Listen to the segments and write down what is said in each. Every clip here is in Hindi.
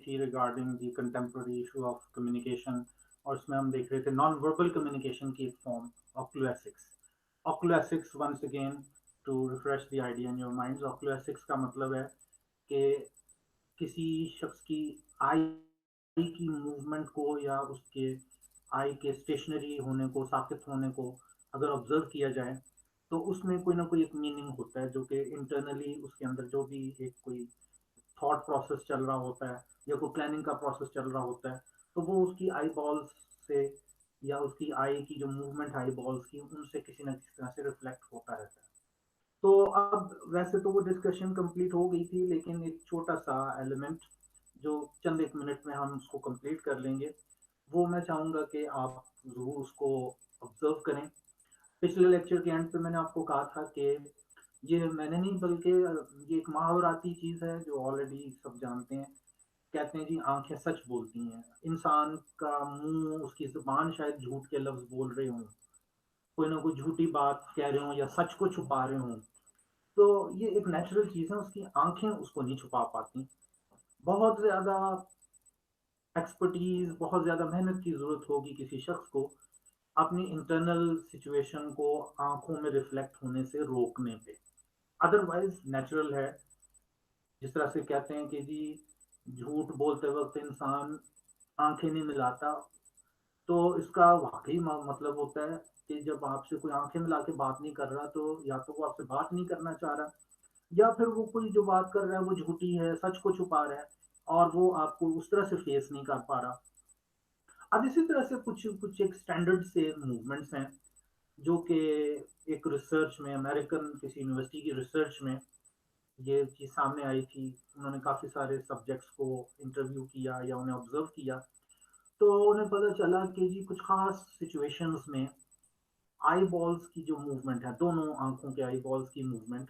थी regarding the contemporary issue of communication, और उसमें हम देख रहे थे नॉन वर्बल कम्युनिकेशन की एक form, oculesics. Oculesics, once again to refresh the idea in your minds, oculesics का मतलब है कि किसी शख्स की आई की मूवमेंट को या उसके आई के स्टेशनरी होने को, साकित होने को अगर ऑब्जर्व किया जाए तो उसमें कोई ना कोई एक मीनिंग होता है, जो कि इंटरनली उसके अंदर जो भी एक कोई थॉट प्रोसेस चल रहा होता है या कोई प्लानिंग का प्रोसेस चल रहा होता है, तो वो उसकी आई बॉल्स से या उसकी आई की जो मूवमेंट आई बॉल्स की उनसे किसी ना किसी तरह से रिफ्लेक्ट होता रहता है। तो अब वैसे तो वो डिस्कशन कंप्लीट हो गई थी, लेकिन एक छोटा सा एलिमेंट जो चंद एक मिनट में हम उसको कंप्लीट कर लेंगे, वो मैं चाहूँगा कि आप ज़रूर उसको ऑब्जर्व करें। पिछले लेक्चर के एंड पे मैंने आपको कहा था कि ये मैंने नहीं बल्कि ये एक महावराती चीज़ है जो ऑलरेडी सब जानते हैं। कहते हैं जी आंखें सच बोलती हैं। इंसान का मुंह, उसकी जुबान शायद झूठ के लफ्ज बोल रहे हों, कोई ना कोई झूठी बात कह रहे हों या सच को छुपा रहे हों, तो ये एक नेचुरल चीज़ है, उसकी आंखें उसको नहीं छुपा पाती। बहुत ज़्यादा एक्सपर्टीज, बहुत ज़्यादा मेहनत की ज़रूरत होगी किसी शख्स को अपनी इंटरनल सिचुएशन को आंखों में रिफ्लेक्ट होने से रोकने पे। अदरवाइज नेचुरल है। जिस तरह से कहते हैं कि जी झूठ बोलते वक्त इंसान आंखें नहीं मिलाता, तो इसका वाकई मतलब होता है कि जब आपसे कोई आंखें मिला के बात नहीं कर रहा, तो या तो वो आपसे बात नहीं करना चाह रहा, या फिर वो कोई जो बात कर रहा है वो झूठी है, सच को छुपा रहा है और वो आपको उस तरह से फेस नहीं कर पा रहा। अब इसी तरह से कुछ कुछ एक स्टैंडर्ड से मूवमेंट्स हैं जो कि एक रिसर्च में, अमेरिकन किसी यूनिवर्सिटी की रिसर्च में ये चीज़ सामने आई थी। उन्होंने काफ़ी सारे सब्जेक्ट्स को इंटरव्यू किया या उन्हें ऑब्जर्व किया, तो उन्हें पता चला कि जी कुछ खास सिचुएशंस में आई बॉल्स की जो मूवमेंट है, दोनों आंखों के आई बॉल्स की मूवमेंट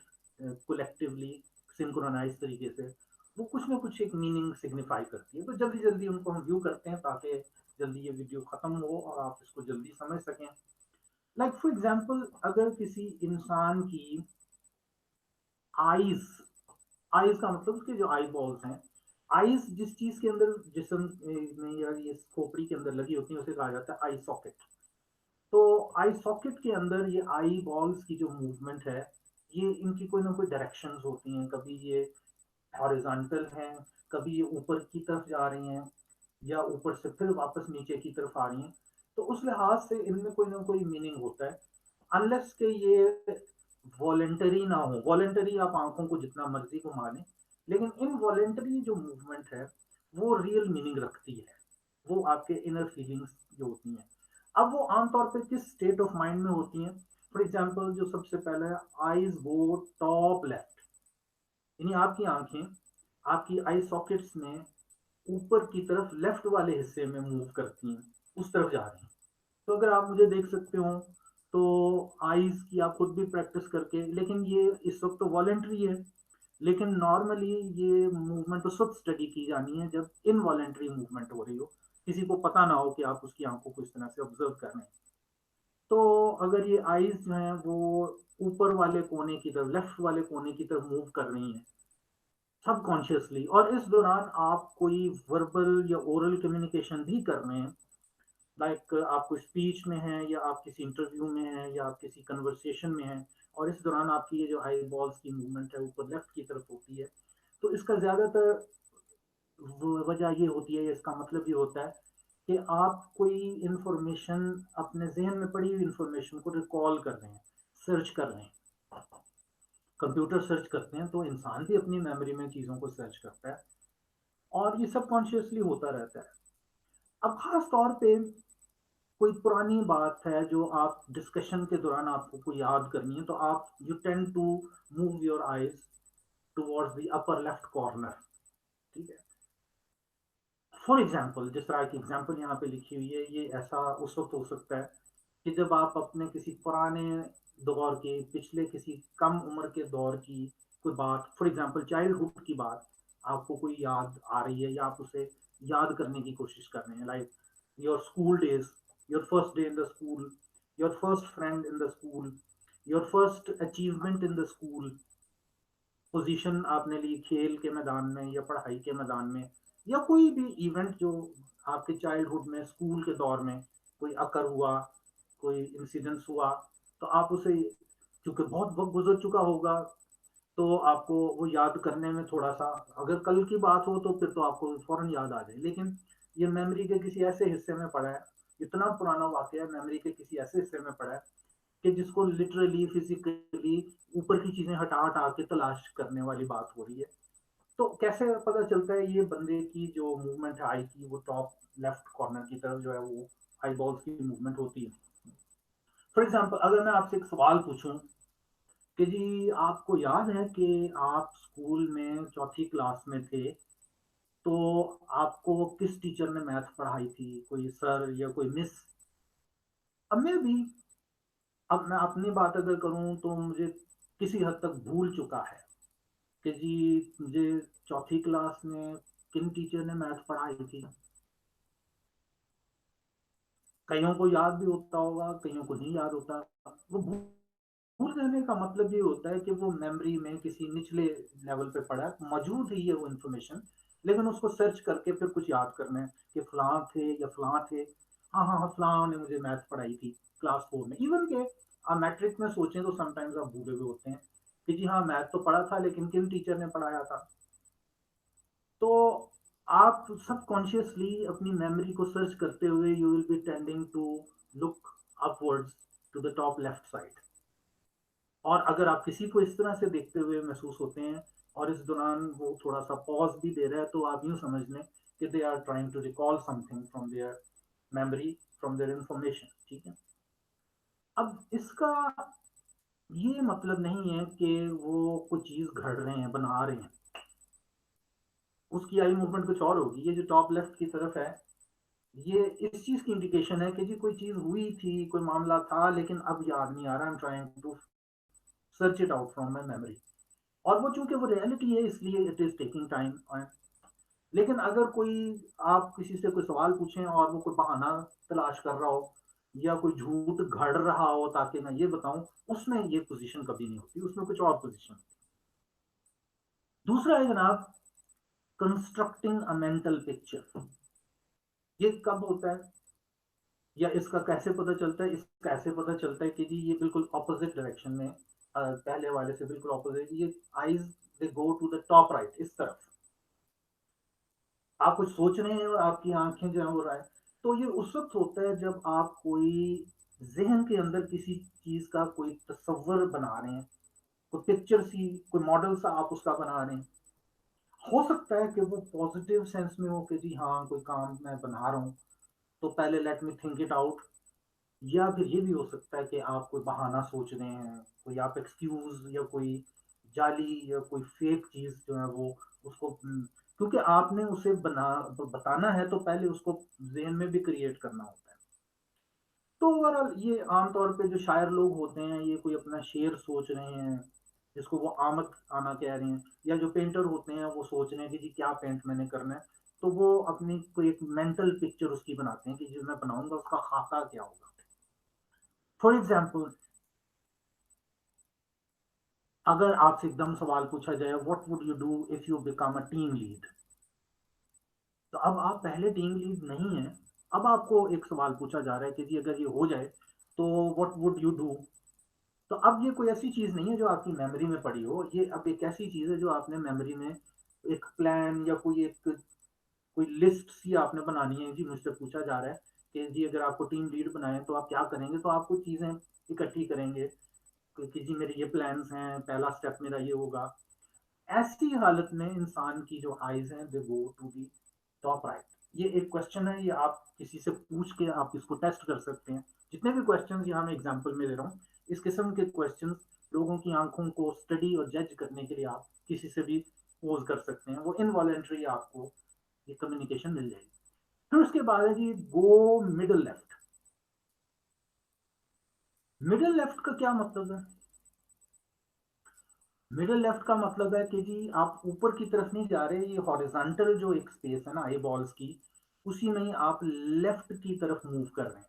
कोलेक्टिवली सिंक्रोनाइज तरीके से वो कुछ ना कुछ एक मीनिंग सिग्निफाई करती है। तो जल्दी जल्दी उनको हम व्यू करते हैं ताकि जल्दी ये वीडियो खत्म हो और आप इसको जल्दी समझ सकें। लाइक फॉर एग्जांपल, अगर किसी इंसान की आईज, आईज का मतलब उसके जो आई बॉल्स हैं, आईज जिस चीज के अंदर जिसम में या ये खोपड़ी के अंदर लगी होती है उसे कहा जाता है आई सॉकेट। तो आई सॉकेट के अंदर ये आई बॉल्स की जो मूवमेंट है, ये इनकी कोई ना कोई डायरेक्शंस होती हैं। कभी ये हॉरिजॉन्टल हैं, कभी ये ऊपर की तरफ जा रही हैं, या ऊपर से फिर वापस नीचे की तरफ आ रही हैं। तो उस लिहाज से इनमें कोई ना कोई मीनिंग होता है, अनलेस के ये वॉलेंटरी ना हो। वॉलेंटरी आप आंखों को जितना मर्जी घुमा लें, लेकिन इनवॉलेंटरी जो मूवमेंट है वो रियल मीनिंग रखती है, वो आपके इनर फीलिंग्स जो होती हैं। अब वो आमतौर पे किस स्टेट ऑफ माइंड में होती हैं? फॉर एग्जाम्पल, जो सबसे पहले है, आईज गो टॉप लेफ्ट, यानी आपकी आंखें आपकी आई सॉकेट्स में ऊपर की तरफ लेफ्ट वाले हिस्से में मूव करती हैं, उस तरफ जा रही हैं। तो अगर आप मुझे देख सकते हो तो आईज की आप खुद भी प्रैक्टिस करके, लेकिन ये इस वक्त तो वॉलेंट्री है, लेकिन नॉर्मली ये मूवमेंट उस वक्त स्टडी की जानी है जब इनवॉलेंट्री मूवमेंट हो रही हो, किसी को पता ना हो कि आप उसकी आंखों को इस तरह से ऑब्जर्व कर रहे हैं। तो अगर ये आईज जो हैं वो ऊपर वाले कोने की तरफ, लेफ्ट वाले कोने की तरफ मूव कर रही हैं सबकॉन्शियसली, और इस दौरान आप कोई वर्बल या ओरल कम्युनिकेशन भी कर रहे हैं, लाइक आप कोई स्पीच में हैं या आप किसी इंटरव्यू में हैं या आप किसी कन्वर्सेशन में हैं, और इस दौरान आपकी ये जो आई बॉल्स की मूवमेंट है ऊपर लेफ्ट की तरफ होती है, तो इसका ज़्यादातर वजह ये होती है, इसका मतलब ये होता है कि आप कोई इंफॉर्मेशन, अपने जहन में पड़ी हुई इंफॉर्मेशन को रिकॉल कर रहे हैं, सर्च कर रहे हैं। कंप्यूटर सर्च करते हैं तो इंसान भी अपनी मेमोरी में चीज़ों को सर्च करता है, और ये सब कॉन्शियसली होता रहता है। अब खास तौर पे कोई पुरानी बात है जो आप डिस्कशन के दौरान आपको कोई याद करनी है, तो आप you tend to move your eyes towards the upper left corner. ठीक है। फॉर एग्जाम्पल, जिस तरह की एग्जाम्पल यहाँ पे लिखी हुई है, ये ऐसा उस वक्त हो सकता है कि जब आप अपने किसी पुराने दौर के, पिछले किसी कम उम्र के दौर की कोई बात, फॉर एग्जाम्पल चाइल्डहुड की बात आपको कोई याद आ रही है या आप उसे याद करने की कोशिश कर रहे हैं, like your school days, your first day in the school, your first friend in the school, your first achievement in the school, position आपने ली खेल के मैदान में या पढ़ाई के मैदान में, या कोई भी इवेंट जो आपके चाइल्डहुड में, स्कूल के दौर में कोई अकर हुआ, कोई इंसिडेंस हुआ, तो आप उसे, क्योंकि बहुत वक्त गुजर चुका होगा, तो आपको वो याद करने में थोड़ा सा, अगर कल की बात हो तो फिर तो आपको फौरन याद आ जाए, लेकिन ये मेमोरी के किसी ऐसे हिस्से में पड़ा है, इतना पुराना वाकया मेमोरी के किसी ऐसे हिस्से में पड़ा है कि जिसको लिटरली फिजिकली ऊपर की चीजें हटा हटा के तलाश करने वाली बात हो रही है। तो कैसे पता चलता है ये बंदे की जो मूवमेंट है आई की, वो टॉप लेफ्ट कॉर्नर की तरफ जो है वो आई बॉल्स की मूवमेंट होती है। फॉर एग्जाम्पल अगर मैं आपसे एक सवाल पूछूं कि जी आपको याद है कि आप स्कूल में चौथी क्लास में थे, तो आपको किस टीचर ने मैथ पढ़ाई थी, कोई सर या कोई मिस? अब मैं भी, अब मैं अपनी बात अगर करूं तो मुझे किसी हद तक भूल चुका है कि जी मुझे चौथी क्लास में किन टीचर ने मैथ पढ़ाई थी। कईयों को याद भी होता होगा, कईयों को नहीं याद होता। वो भूल जाने का मतलब ये होता है कि वो मेमोरी में किसी निचले लेवल पे पड़ा है, मौजूद ही है वो इन्फॉर्मेशन, लेकिन उसको सर्च करके फिर कुछ याद करना है कि फलां थे या फलां थे। हाँ हाँ हाँ, फलां ने मुझे मैथ पढ़ाई थी क्लास 4 में। इवन के आप मैट्रिक में सोचें तो समटाइम्स आप भूले हुए होते हैं कि जी हाँ मैथ तो पढ़ा था, लेकिन किन टीचर ने पढ़ाया था। तो आप सबकॉन्शियसली अपनी मेमोरी को सर्च करते हुए you will be tending to look upwards to the top left side. और अगर आप किसी को इस तरह से देखते हुए महसूस होते हैं और इस दौरान वो थोड़ा सा पॉज भी दे रहा है, तो आप यूं समझ लें कि they are trying to recall something from their memory, from their information. ठीक है। अब इसका ये मतलब नहीं है कि वो कुछ चीज घड़ रहे हैं, बना रहे हैं। उसकी आई मूवमेंट कुछ और होगी। ये जो टॉप लेफ्ट की तरफ है, ये इस चीज की इंडिकेशन है कि जी कोई चीज हुई थी, कोई मामला था, लेकिन अब याद नहीं आ रहा। I am trying to search it out from my memory. और वो चूंकि वो रियलिटी है इसलिए इट इज टेकिंग टाइम। लेकिन अगर कोई, आप किसी से कोई सवाल पूछें और वो कोई बहाना तलाश कर रहा हो या कोई झूठ घड़ रहा हो ताकि मैं ये बताऊं, उसमें ये पोजीशन कभी नहीं होती, उसमें कुछ और पोजीशन। दूसरा है जनाब, कंस्ट्रक्टिंग अ मेंटल पिक्चर। ये कब होता है या इसका कैसे पता चलता है? इसका कैसे पता चलता है कि जी ये बिल्कुल ऑपोजिट डायरेक्शन में, पहले वाले से बिल्कुल ऑपोजिट, ये eyes they go to the top right, इस तरफ। आप कुछ सोच रहे हैं और आपकी आंखें जो है वो रहा है, तो ये उस वक्त होता है जब आप कोई जहन के अंदर किसी चीज का कोई तस्वर बना रहे हैं, कोई पिक्चर सी, कोई मॉडल सा आप उसका बना रहे हैं। हो सकता है कि वो पॉजिटिव सेंस में हो कि जी हाँ कोई काम मैं बना रहा हूँ, तो पहले let me think it out. या फिर ये भी हो सकता है कि आप कोई बहाना सोच रहे हैं, कोई आप एक्सक्यूज या कोई जाली या कोई फेक चीज जो है वो, उसको क्योंकि आपने उसे बताना है तो पहले उसको जेहन में भी क्रिएट करना होता है। तो ओवरऑल ये आमतौर पे जो शायर लोग होते हैं, ये कोई अपना शेर सोच रहे हैं जिसको वो आमद आना कह रहे हैं, या जो पेंटर होते हैं वो सोच रहे हैं कि जी क्या पेंट मैंने करना है, तो वो अपनी कोई एक मेंटल पिक्चर उसकी बनाते हैं कि जो मैं बनाऊंगा उसका खाका क्या होगा। फॉर एग्जाम्पल, अगर आपसे एकदम सवाल पूछा जाए what would you do if you become a team lead, तो अब आप पहले टीम लीड नहीं है। अब आपको एक सवाल पूछा जा रहा है कि जी अगर ये हो जाए तो व्हाट वुड यू डू। तो अब ये कोई ऐसी चीज नहीं है जो आपकी मेमोरी में पड़ी हो, ये अब एक ऐसी चीज है जो आपने मेमोरी में एक प्लान या कोई एक कोई लिस्ट सी आपने बनानी है। जी मुझसे पूछा जा रहा है कि जी अगर आपको टीम लीड बनाए तो आप क्या करेंगे, तो आप कुछ चीजें इकट्ठी करेंगे कि जी मेरे ये प्लान्स हैं, पहला स्टेप मेरा ये होगा। ऐसी हालत में इंसान की जो आईज हैं they go to the top right. ये एक क्वेश्चन है, ये आप किसी से पूछ के आप इसको टेस्ट कर सकते हैं। जितने भी क्वेश्चंस यहाँ मैं एग्जांपल में ले रहा हूँ, इस किस्म के क्वेश्चंस लोगों की आंखों को स्टडी और जज करने के लिए आप किसी से भी पोज कर सकते हैं, वो इनवॉलेंट्री आपको ये कम्युनिकेशन मिल जाएगी। फिर उसके बाद है जी गो मिडल लेफ्ट। मिडल लेफ्ट का क्या मतलब है? मिडिल लेफ्ट का मतलब है कि जी आप ऊपर की तरफ नहीं जा रहे, ये हॉरिजॉन्टल जो एक स्पेस है ना आई बॉल्स की, उसी में ही आप लेफ्ट की तरफ मूव कर रहे हैं।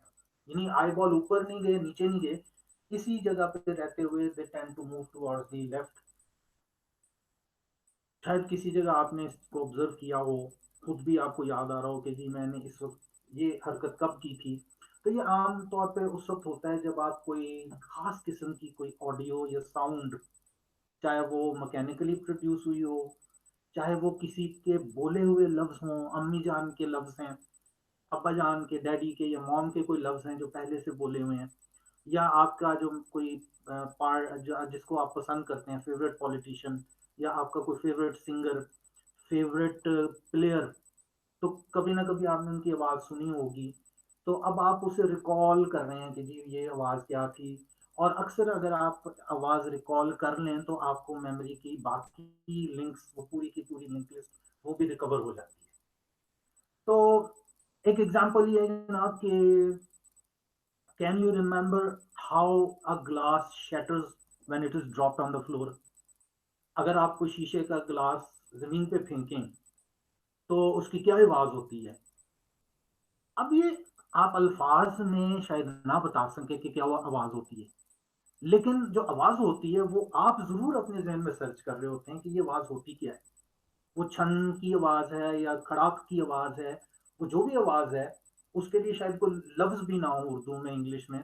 यानी आई बॉल ऊपर नहीं गए, नीचे नहीं गए, इसी जगह पे रहते हुए they tend to move towards the left. शायद किसी जगह आपने इसको ऑब्जर्व किया हो, खुद भी आपको याद आ रहा हो कि जी मैंने इस वक़्त ये हरकत कब की थी। तो ये आम तौर पे उस वक़्त होता है जब आप कोई ख़ास किस्म की कोई ऑडियो या साउंड, चाहे वो मैकेनिकली प्रोड्यूस हुई हो, चाहे वो किसी के बोले हुए लफ्ज़ हों, अम्मी जान के लफ्ज़ हैं, अब्बा जान के, डैडी के या मॉम के कोई लफ्ज़ हैं जो पहले से बोले हुए हैं, या आपका जो कोई पार्ट जिसको आप पसंद करते हैं, फ़ेवरेट पॉलिटिशियन या आपका कोई फ़ेवरेट सिंगर, फ़ेवरेट प्लेयर, तो कभी ना कभी आपने उनकी आवाज़ सुनी होगी। तो अब आप उसे रिकॉल कर रहे हैं कि जी ये आवाज़ क्या थी। और अक्सर अगर आप आवाज़ रिकॉल कर लें तो आपको मेमोरी की बाकी लिंक्स, वो पूरी की पूरी लिंक लिस्ट वो भी रिकवर हो जाती है। तो एक एग्जांपल ये है जनाब कि can you remember how a glass shatters when it is dropped on the floor? अगर आप कोई शीशे का ग्लास जमीन पे फेंकें तो उसकी क्या आवाज़ होती है? अब ये आप अल्फाज में शायद ना बता सकें कि क्या वो आवाज़ होती है, लेकिन जो आवाज़ होती है वो आप ज़रूर अपने ज़हन में सर्च कर रहे होते हैं कि ये आवाज़ होती क्या है? वो छन की आवाज़ है या खड़ाक की आवाज़ है, वो जो भी आवाज़ है, उसके लिए शायद कोई लफ्ज़ भी ना हो उर्दू में, इंग्लिश में,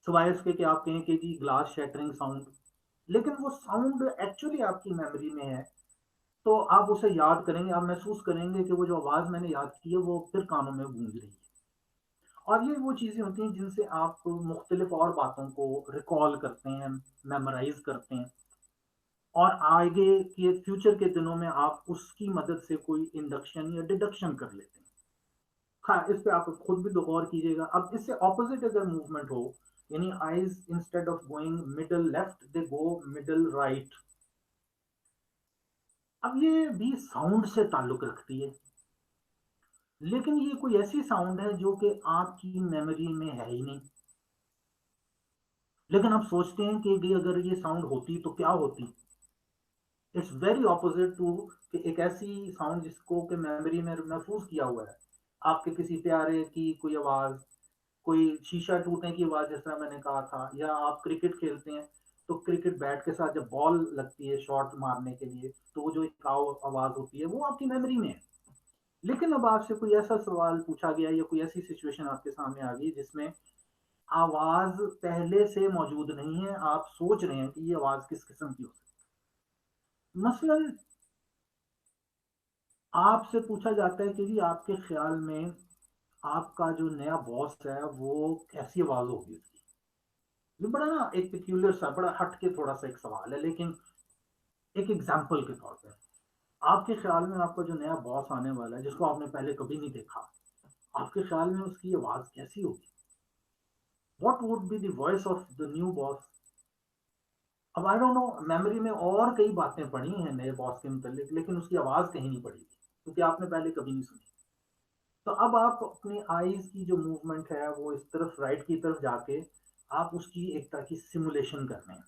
सिवाय इसके कि आप कहें कि जी ग्लास शैटरिंग साउंड। लेकिन वो साउंड एक्चुअली आपकी मेमोरी में है, तो आप उसे याद करेंगे, आप महसूस करेंगे कि वो जो आवाज़ मैंने याद की है, वो फिर कानों में गूंज रही है। और ये वो चीज़ें होती हैं जिनसे आप मुख्तलिफ और बातों को रिकॉल करते हैं, मेमोराइज़ करते हैं, और आगे के फ्यूचर के दिनों में आप उसकी मदद से कोई इंडक्शन या डिडक्शन कर लेते हैं। हाँ, इस पे आप खुद भी गौर कीजिएगा। अब इससे ऑपोज़िट अगर मूवमेंट हो, यानी eyes instead of going middle left they go middle right. अब ये भी साउंड से ताल्लुक़ रखती है, लेकिन ये कोई ऐसी साउंड है जो कि आपकी मेमोरी में है ही नहीं। लेकिन आप सोचते हैं कि भी अगर ये साउंड होती तो क्या होती? इट्स वेरी ऑपोजिट टू कि एक ऐसी साउंड जिसको कि मेमोरी में महफूज किया हुआ है। आपके किसी प्यारे की कोई आवाज़, कोई शीशा टूटने की आवाज़, जैसा मैंने कहा था, या आप क्रिकेट खेलते हैं तो क्रिकेट बैट के साथ जब बॉल लगती है शॉट मारने के लिए, तो वो जो एक आवाज़ होती है वो आपकी मेमोरी में है। लेकिन अब आपसे कोई ऐसा सवाल पूछा गया या कोई ऐसी सिचुएशन आपके सामने आ गई जिसमें आवाज़ पहले से मौजूद नहीं है, आप सोच रहे हैं कि ये आवाज़ किस किस्म की हो सकती है। मसलन आपसे पूछा जाता है कि जी आपके ख्याल में आपका जो नया बॉस है वो कैसी आवाज़ होगी उसकी? ये बड़ा ना एक पेक्यूलियर सा, बड़ा हट के थोड़ा सा एक सवाल है, लेकिन एक एग्जांपल के तौर पे आपके ख्याल में आपका जो नया बॉस आने वाला है जिसको आपने पहले कभी नहीं देखा, आपके ख्याल में उसकी आवाज़ कैसी होगी? What would be the voice of the new boss? अब आई डोंट नो, मेमोरी में और कई बातें पड़ी हैं नए बॉस के मुतालिक, लेकिन उसकी आवाज़ कहीं नहीं पड़ी क्योंकि आपने पहले कभी नहीं सुनी। तो अब आप अपनी आईज की जो मूवमेंट है वो इस तरफ, राइट की तरफ जाके आप उसकी एक तरह की सिमुलेशन कर रहे हैं।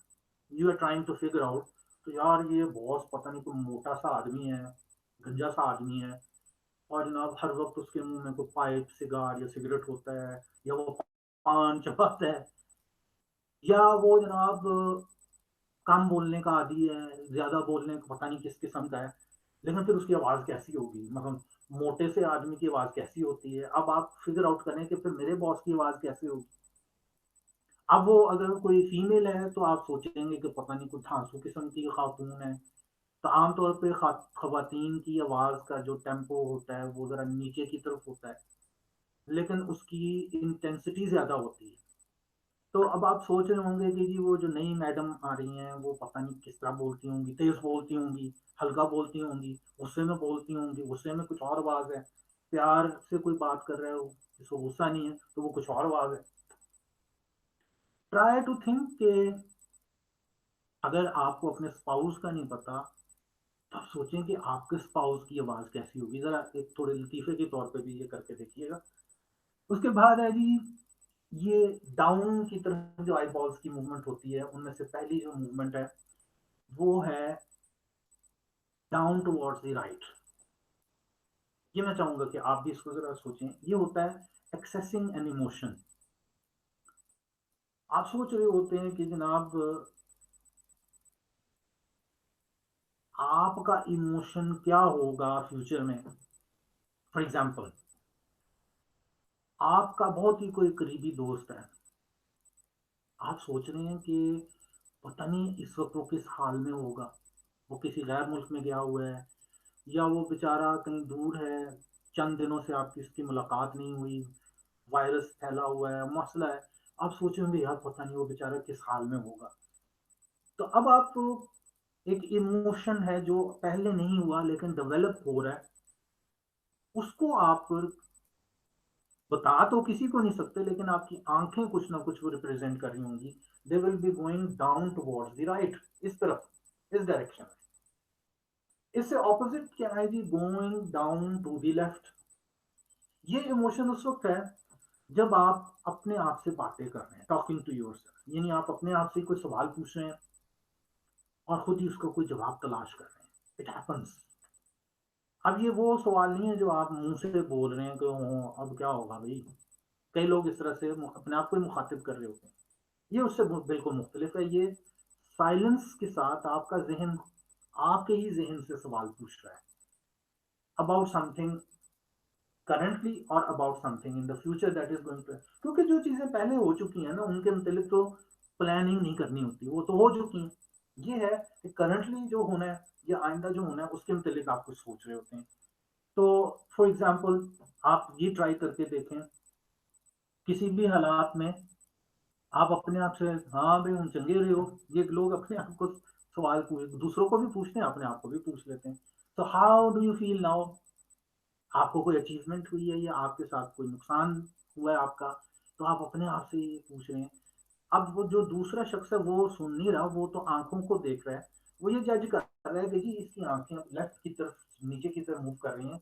You are trying to figure out, तो यार ये बॉस पता नहीं कोई मोटा सा आदमी है, गंजा सा आदमी है, और जनाब हर वक्त उसके मुंह में कोई पाइप, सिगार या सिगरेट होता है, या वो पान चबाता है, या वो जनाब कम बोलने का आदी है, ज्यादा बोलने का पता नहीं किस किस्म का है। लेकिन फिर उसकी आवाज कैसी होगी, मतलब मोटे से आदमी की आवाज कैसी होती है? अब आप फिगर आउट करें कि फिर मेरे बॉस की आवाज कैसी होगी। अब वो अगर कोई फीमेल है तो आप सोचेंगे कि पता नहीं कुछ धांसू किस्म की खातून है। तो आमतौर पे खवातीन की आवाज का जो टेम्पो होता है वो जरा नीचे की तरफ होता है, लेकिन उसकी इंटेंसिटी ज्यादा होती है। तो अब आप सोच रहे होंगे कि जी वो जो नई मैडम आ रही हैं वो पता नहीं किस तरह बोलती होंगी, तेज बोलती होंगी, हल्का बोलती होंगी, गुस्से में बोलती होंगी, गुस्से में कुछ और आवाज है, प्यार से कोई बात कर रहे हो जिसको गुस्सा नहीं है तो वो कुछ और आवाज है। ट्राई टू थिंक कि अगर आपको अपने स्पाउस का नहीं पता, तो आप सोचें कि आपके स्पाउस की आवाज कैसी होगी। जरा एक थोड़े लतीफे के तौर पे भी ये करके देखिएगा। उसके बाद है जी, ये डाउन की तरफ जो आई बॉल्स की मूवमेंट होती है उनमें से पहली जो मूवमेंट है वो है डाउन टुवर्ड्स द राइट। ये मैं चाहूंगा कि आप भी इसको जरा सोचें। ये होता है एक्सेसिंग एन इमोशन। आप सोच रहे होते हैं कि जनाब आपका इमोशन क्या होगा फ्यूचर में, फॉर एग्जाम्पल, आपका बहुत ही कोई करीबी दोस्त है, आप सोच रहे हैं कि पता नहीं इस वक्त वो किस हाल में होगा, वो किसी गैर मुल्क में गया हुआ है, या वो बेचारा कहीं दूर है, चंद दिनों से आपकी इसकी मुलाकात नहीं हुई, वायरस फैला हुआ है, मसला है। आप सोचेंगे यार पता नहीं वो बेचारा किस हाल में होगा। तो अब आप एक इमोशन है जो पहले नहीं हुआ लेकिन डेवलप हो रहा है, उसको आप बता तो किसी को नहीं सकते, लेकिन आपकी आंखें कुछ ना कुछ वो रिप्रेजेंट कर रही होंगी। They will be going down towards the right, इस तरफ, इस डायरेक्शन में। इससे ऑपोजिट क्या है जी, going down to the left. ये इमोशन उस वक्त है जब आप अपने आप से बातें कर रहे हैं, टॉकिंग टू योरसेल्फ, यानी आप अपने आप से कोई सवाल पूछ रहे हैं और खुद ही उसका कोई जवाब तलाश कर रहे हैं। It happens. अब ये वो सवाल नहीं है जो आप मुंह से बोल रहे हैं कि अब क्या होगा भाई। कई लोग इस तरह से अपने आप को ही मुखातिब कर रहे होते हैं। ये उससे बिल्कुल मुख्तलिफ है। ये साइलेंस के साथ आपका जहन आपके ही जहन से सवाल पूछ रहा है अबाउट समथिंग करंटली और about something in the future that is going to. क्योंकि जो चीजें पहले हो चुकी हैं ना, उनके मुतालिक तो प्लानिंग नहीं करनी होती, वो तो हो चुकी हैं। ये है कि करंटली जो होना है या आइंदा जो होना है उसके मुतालिक आप कुछ सोच रहे होते हैं। तो फॉर एग्जाम्पल, आप ये ट्राई करके देखें, किसी भी हालात में आप अपने आप से, हाँ भाई हम चंगे रहे हो, ये लोग अपने आप को सवाल पूछ, दूसरों को भी पूछते हैं, अपने आप को भी पूछ लेते हैं। तो how do you feel now, आपको कोई अचीवमेंट हुई है या आपके साथ कोई नुकसान हुआ है आपका, तो आप अपने आप से ये पूछ रहे हैं। अब वो जो दूसरा शख्स है वो सुन नहीं रहा, वो तो आंखों को देख रहा है, वो ये जज कर रहा है कि जी इसकी आंखें लेफ्ट की तरफ, नीचे की तरफ मूव कर रही हैं।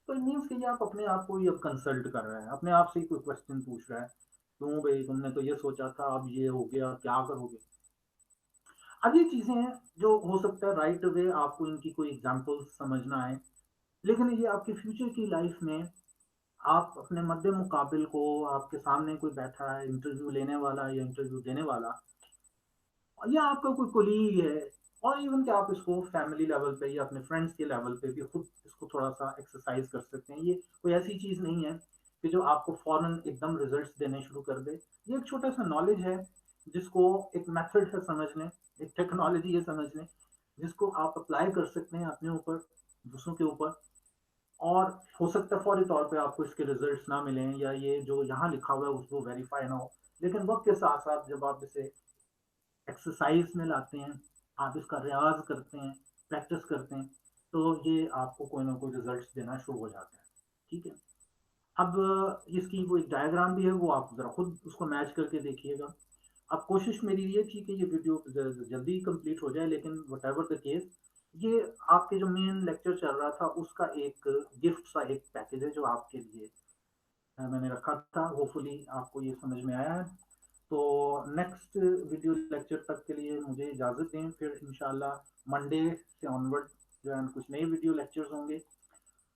तो इट मीन्स कि ये आप अपने आप को ही अब कंसल्ट कर रहे हैं, अपने आप से ही कोई क्वेश्चन पूछ रहा है, क्यों भाई तुमने तो ये सोचा था, अब ये हो गया, क्या करोगे। अब ये चीजें हैं जो हो सकता है राइट वे आपको इनकी कोई एग्जाम्पल समझ ना आए, लेकिन ये आपकी फ्यूचर की लाइफ में आप अपने मद्दे मुकाबिल को, आपके सामने कोई बैठा है इंटरव्यू लेने वाला या इंटरव्यू देने वाला, या आपका कोई कोलीग है, और इवन कि आप इसको फैमिली लेवल पे या अपने फ्रेंड्स के लेवल पे भी खुद इसको थोड़ा सा एक्सरसाइज कर सकते हैं। ये कोई ऐसी चीज़ नहीं है कि जो आपको फौरन एकदम रिजल्ट्स देने शुरू कर दे। ये एक छोटा सा नॉलेज है जिसको एक मेथड है समझने, एक टेक्नोलॉजी है समझने, जिसको आप अप्लाई कर सकते हैं अपने ऊपर, दूसरों के ऊपर। और हो सकता है फौरी तौर पे आपको इसके रिजल्ट्स ना मिलें, या ये जो यहाँ लिखा हुआ है उसको वेरीफाई ना हो, लेकिन वक्त के साथ साथ जब आप इसे एक्सरसाइज में लाते हैं, आप इसका रियाज करते हैं, प्रैक्टिस करते हैं, तो ये आपको कोई ना कोई रिजल्ट्स देना शुरू हो जाता है। ठीक है। अब इसकी वो एक डायग्राम भी है, वो आप ज़रा खुद उसको मैच करके देखिएगा। अब कोशिश मेरी ये थी कि ये वीडियो जल्दी कंप्लीट हो जाए, लेकिन वट एवर द केस, ये आपके जो मेन लेक्चर चल रहा था उसका एक गिफ्ट सा एक पैकेज है जो आपके लिए मैंने रखा था। होपफुली आपको ये समझ में आया है। तो नेक्स्ट वीडियो लेक्चर तक के लिए मुझे इजाज़त दें, फिर इंशाल्लाह मंडे से ऑनवर्ड जो है कुछ नए वीडियो लेक्चर्स होंगे,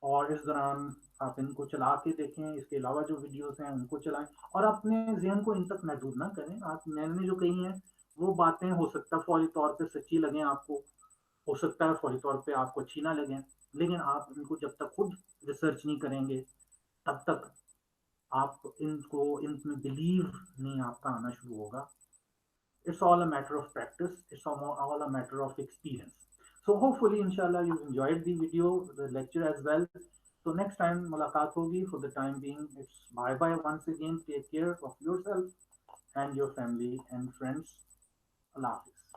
और इस दौरान आप इनको चला के देखें, इसके अलावा जो वीडियोस हैं उनको चलाएं, और अपने जहन को इन तक महदूद ना करें। आप, मैंने जो कही हैं वो बातें हो सकता है फौरी तौर पे सच्ची लगें आपको, हो सकता है फौरी तौर पे आपको अच्छी ना लगें, लेकिन आप इनको जब तक खुद रिसर्च नहीं करेंगे तब तक आप इनको, इनमें बिलीव नहीं आपका आना शुरू होगा। It's all a matter of practice. It's all a matter of experience. So hopefully, inshallah, you enjoyed the video, the lecture as well. So next time, mulaqat hogi. For the time being, it's bye bye once again. Take care of yourself and your family and friends. Allah Hafiz.